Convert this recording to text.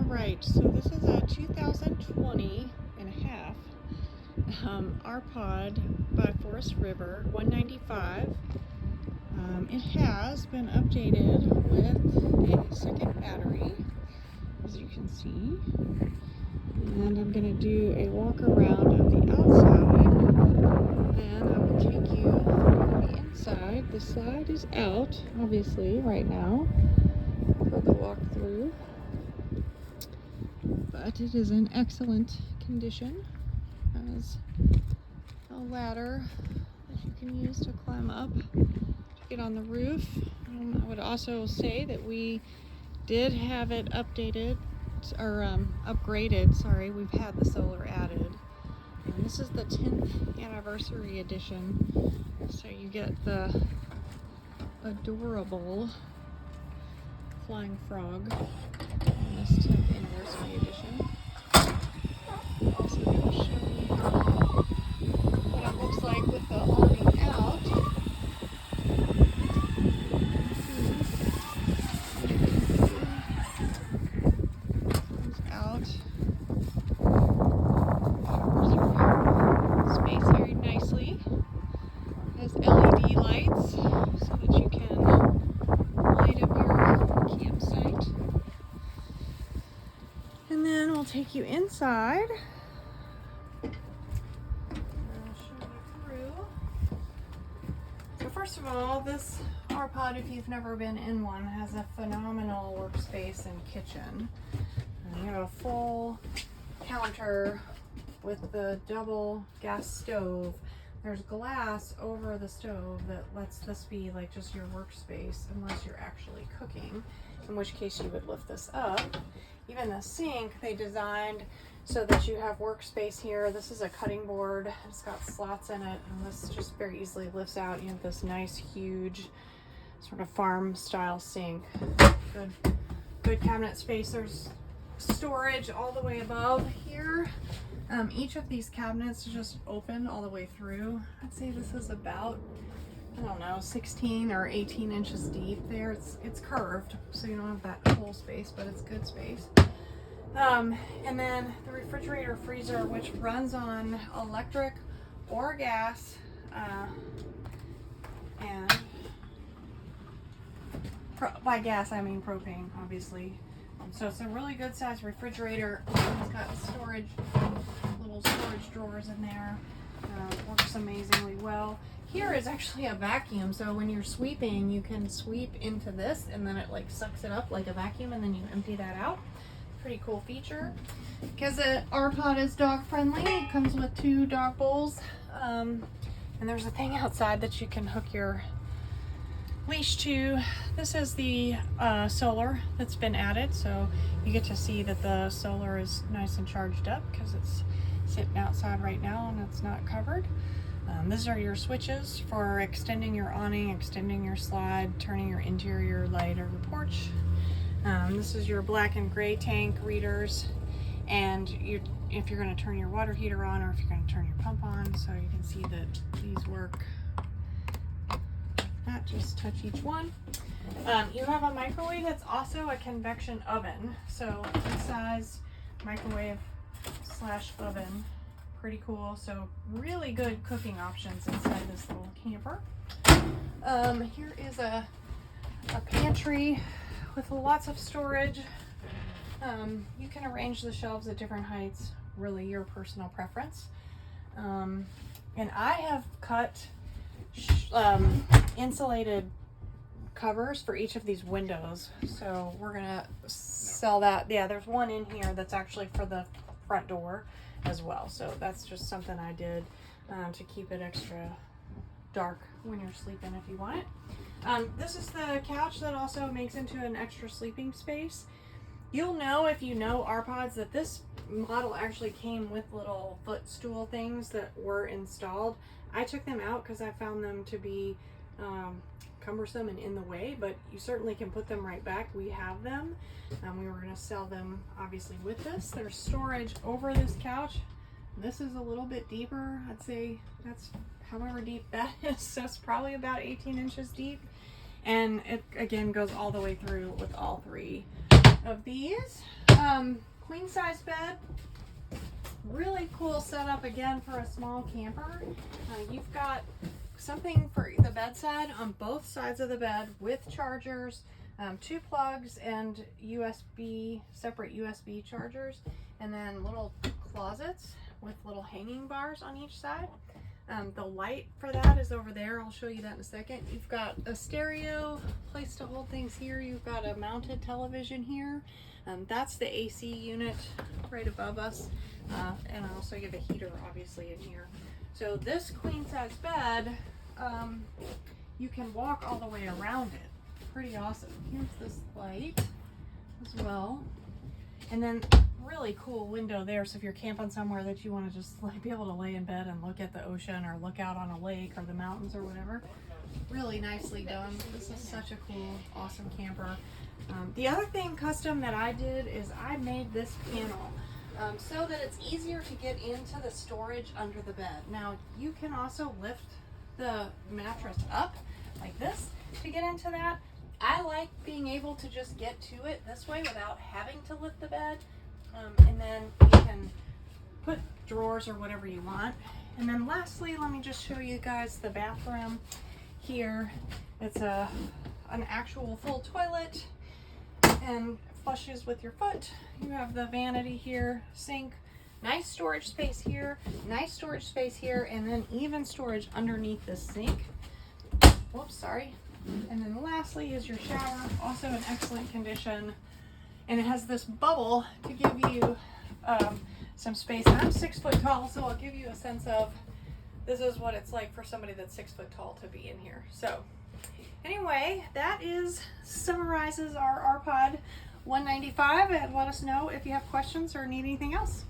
Alright, so this is a 2020 and a half R-Pod by Forest River 195. It has been updated with a second battery, as you can see. And I'm going to do a walk around of the outside, and I will take you to the inside. The slide is out, obviously, right now for the walkthrough, but it is in excellent condition. Has a ladder that you can use to climb up to get on the roof. I would also say that we did have it updated or upgraded. Sorry, we've had the solar added. And this is the 10th anniversary edition, so you get the adorable flying frog in this 10th anniversary edition. Also going to show you what it looks like with the awning out. Comes out. Covers your space very nicely. Has LED lights so that you can light up your campsite. And then we'll take you inside. So first of all, this R-Pod, if you've never been in one, has a phenomenal workspace and kitchen. And you have a full counter with the double gas stove. There's glass over the stove that lets this be like just your workspace unless you're actually cooking, in which case you would lift this up. Even the sink they designed so that you have workspace here. This is a cutting board. It's got slots in it, and this just very easily lifts out. You have this nice, huge, sort of farm style sink. Good cabinet space. There's storage all the way above here. Each of these cabinets just open all the way through. I'd say this is about, I don't know, 16 or 18 inches deep there. It's curved, so you don't have that whole space, but it's good space. And then the refrigerator freezer, which runs on electric or gas, and by gas I mean propane, obviously. So it's a really good sized refrigerator. It's got little storage drawers in there. Works amazingly well. Here is actually a vacuum, so when you're sweeping, you can sweep into this and then it like sucks it up like a vacuum, and then you empty that out. Pretty cool feature. Because the R-Pod is dog friendly, it comes with 2 dog bowls, and there's a thing outside that you can hook your leash to. This is the solar that's been added, so you get to see that the solar is nice and charged up because it's sitting outside right now and it's not covered. These are your switches for extending your awning, extending your slide, turning your interior light or your porch. This is your black and gray tank readers, and if you're going to turn your water heater on or if you're going to turn your pump on, so you can see that these work like that. Just touch each one. You have a microwave that's also a convection oven, so good size microwave / oven. Pretty cool. So really good cooking options inside this little camper. Here is a pantry with lots of storage. You can arrange the shelves at different heights, really your personal preference. And I have cut insulated covers for each of these windows, so we're gonna sell that. Yeah, there's one in here that's actually for the front door as well, so that's just something I did to keep it extra dark when you're sleeping if you want it. This is the couch that also makes into an extra sleeping space. You'll know if you know R-Pods that this model actually came with little footstool things that were installed. I took them out because I found them to be cumbersome and in the way, but you certainly can put them right back. We have them. We were going to sell them obviously with this. There's storage over this couch. This is a little bit deeper. I'd say that's however deep that is. So it's probably about 18 inches deep. And it again goes all the way through with all 3 of these. Queen size bed. Really cool setup again for a small camper. You've got something for the bedside on both sides of the bed with chargers, 2 plugs and separate USB chargers, and then little closets with little hanging bars on each side. The light for that is over there. I'll show you that in a second. You've got a stereo, place to hold things here. You've got a mounted television here. That's the AC unit right above us. And also you have a heater obviously in here. So this queen size bed, you can walk all the way around it. Pretty awesome. Here's this light as well. And then really cool window there. So if you're camping somewhere that you want to just like be able to lay in bed and look at the ocean or look out on a lake or the mountains or whatever, really nicely done. This is such a cool, awesome camper. The other thing custom that I did is I made this panel so that it's easier to get into the storage under the bed. Now you can also lift the mattress up like this to get into that. I like being able to just get to it this way without having to lift the bed. And then you can put drawers or whatever you want. And then lastly, let me just show you guys the bathroom here. It's an actual full toilet and flushes with your foot. You have the vanity here, sink, nice storage space here, nice storage space here, and then even storage underneath the sink. Whoops, sorry. And then lastly is your shower, also in excellent condition. And it has this bubble to give you some space. I'm 6 foot tall, so I'll give you a sense of this is what it's like for somebody that's 6 foot tall to be in here. So anyway, that summarizes our RPod 195, and let us know if you have questions or need anything else.